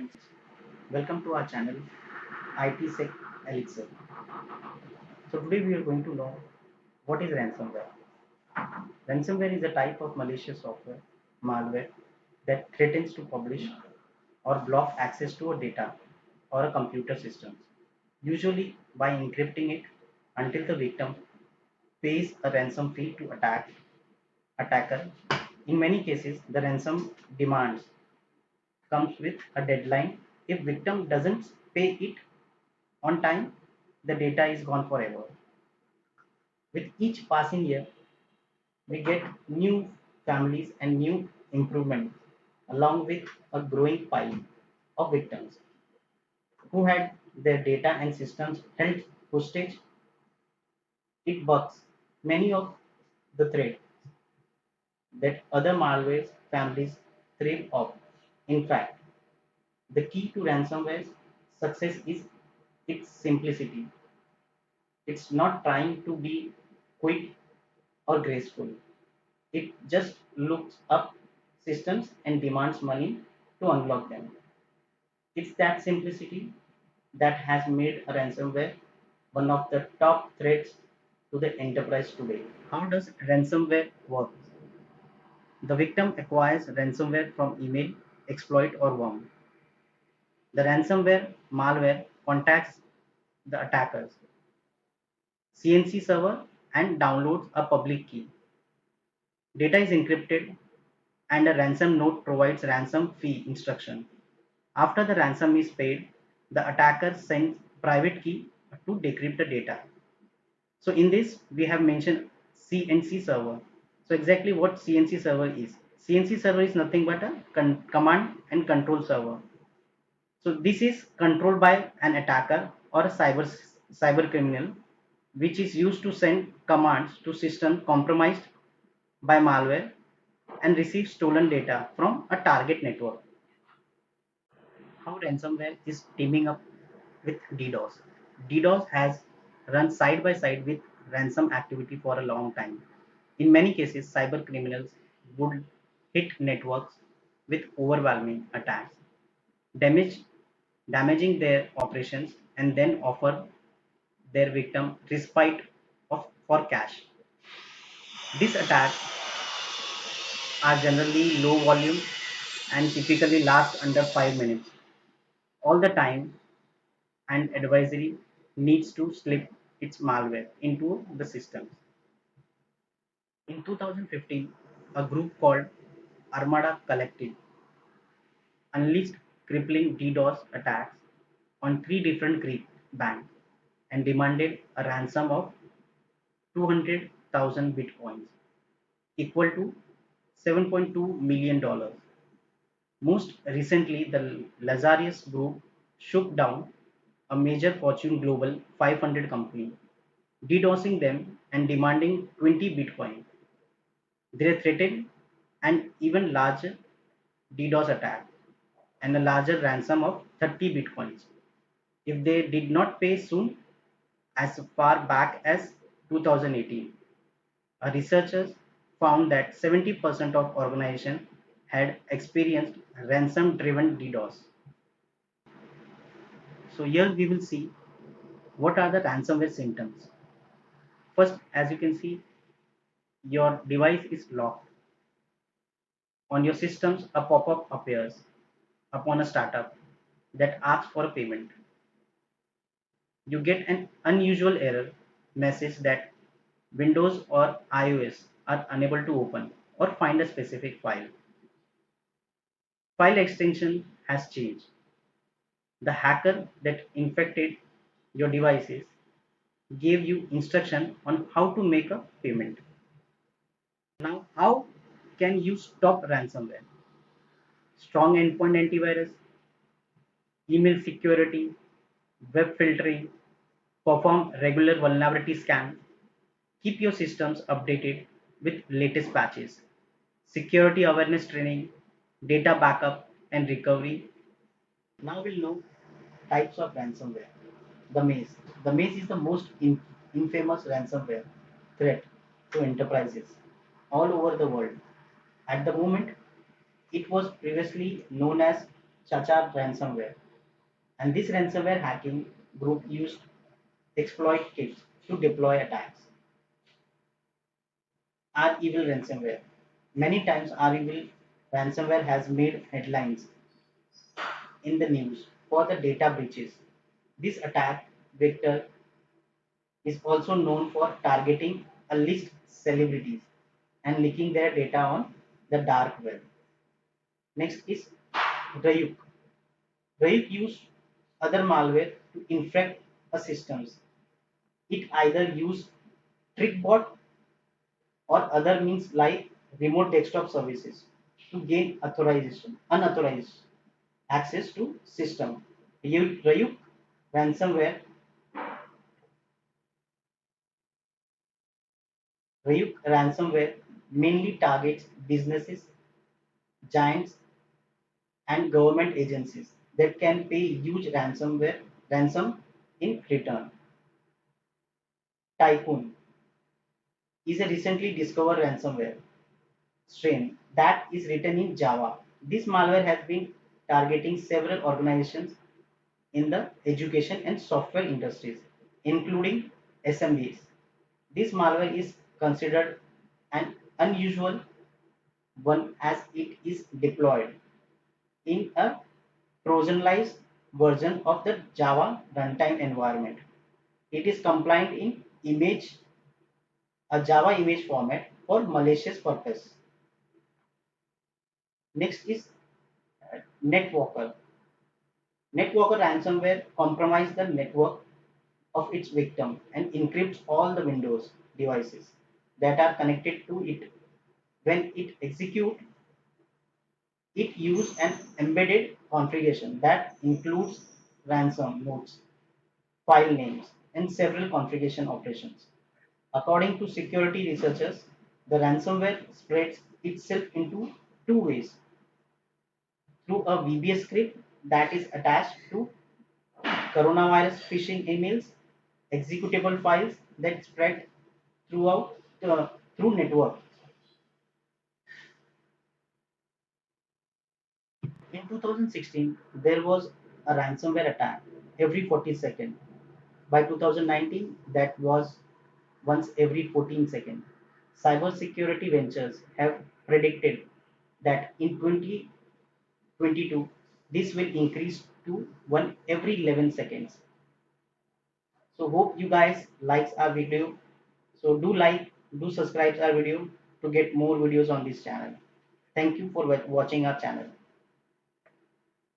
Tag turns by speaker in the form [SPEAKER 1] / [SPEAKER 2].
[SPEAKER 1] friends, welcome to our channel ITSec Elixir. So today we are going to know what is ransomware. Ransomware is a type of malicious software, malware that threatens to publish or block access to a data or a computer system, usually by encrypting it until the victim pays a ransom fee to attacker. In many cases, the ransom demands comes with a deadline. If victim doesn't pay it on time, the data is gone forever. With each passing year, we get new families and new improvements, along with a growing pile of victims who had their data and systems held hostage. It bugs many of the threats that other malware families thrive off. In fact, the key to ransomware success is its simplicity. It's not trying to be quick or graceful. It just looks up systems and demands money to unlock them. It's that simplicity that has made a ransomware one of the top threats to the enterprise today. How does ransomware work? The victim acquires ransomware from email, exploit, or worm. The ransomware malware contacts the attackers CNC server and downloads a public key. Data is encrypted and a ransom note provides ransom fee instruction. After the ransom is paid, the attacker sends private key to decrypt the data. So in this, we have mentioned CNC server. So exactly what CNC server is. CNC server is nothing but a command and control server. So this is controlled by an attacker or a cyber criminal, which is used to send commands to system compromised by malware and receive stolen data from a target network. How ransomware is teaming up with DDoS. DDoS has run side by side with ransom activity for a long time. In many cases, cyber criminals would hit networks with overwhelming attacks, damage, damaging their operations, and then offer their victim respite for cash. These attacks are generally low volume and typically last under 5 minutes. All the time, an advisory needs to slip its malware into the systems. In 2015, a group called Armada Collective unleashed crippling DDoS attacks on three different Greek banks and demanded a ransom of 200,000 bitcoins, equal to $7.2 million. Most recently, the Lazarus Group shook down a major Fortune Global 500 company, DDoSing them and demanding 20 Bitcoin. They threatened an even larger DDoS attack and a larger ransom of 30 Bitcoins if they did not pay soon. As far back as 2018, researchers found that 70% of organizations had experienced ransom-driven DDoS. So here we will see what are the ransomware symptoms. First, as you can see, your device is locked. On your systems, a pop-up appears upon a startup that asks for a payment. You get an unusual error message that Windows or iOS are unable to open or find a specific file. File extension has changed. The hacker that infected your devices gave you instruction on how to make a payment. Now, how can you stop ransomware? Strong endpoint antivirus, email security, web filtering, perform regular vulnerability scan, keep your systems updated with latest patches, security awareness training, data backup and recovery. Now we'll know types of ransomware. The maze. The maze is the most infamous ransomware threat to enterprises all over the world. At the moment, it was previously known as Chacha ransomware. And this ransomware hacking group used exploit kits to deploy attacks. R evil ransomware. Many times R evil ransomware has made headlines in the news for the data breaches. This attack vector is also known for targeting a list celebrities and leaking their data on the dark web. Next is Ryuk. Ryuk used other malware to infect a systems. It either use TrickBot or other means like remote desktop services to gain unauthorized access to system. Ryuk ransomware Ryuk ransomware mainly targets businesses, giants, and government agencies that can pay huge ransom in return. Typhoon is a recently discovered ransomware strain that is written in Java. This malware has been targeting several organizations in the education and software industries, including SMBs. This malware is considered an unusual one as it is deployed in a Trojanized version of the Java runtime environment. It is compliant in a Java image format for malicious purpose. Next is Netwalker. Netwalker ransomware compromises the network of its victim and encrypts all the Windows devices that are connected to it. When it executes, it uses an embedded configuration that includes ransom nodes, file names, and several configuration operations. According to security researchers, the ransomware spreads itself into two ways: through a VBS script that is attached to coronavirus phishing emails, executable files that spread throughout through network. In 2016, there was a ransomware attack every 40 seconds. By 2019, that was once every 14 seconds. Cybersecurity ventures have predicted that in 2022, this will increase to one every 11 seconds. So hope you guys likes our video. So do subscribe our video to get more videos on this channel. Thank you for watching our channel.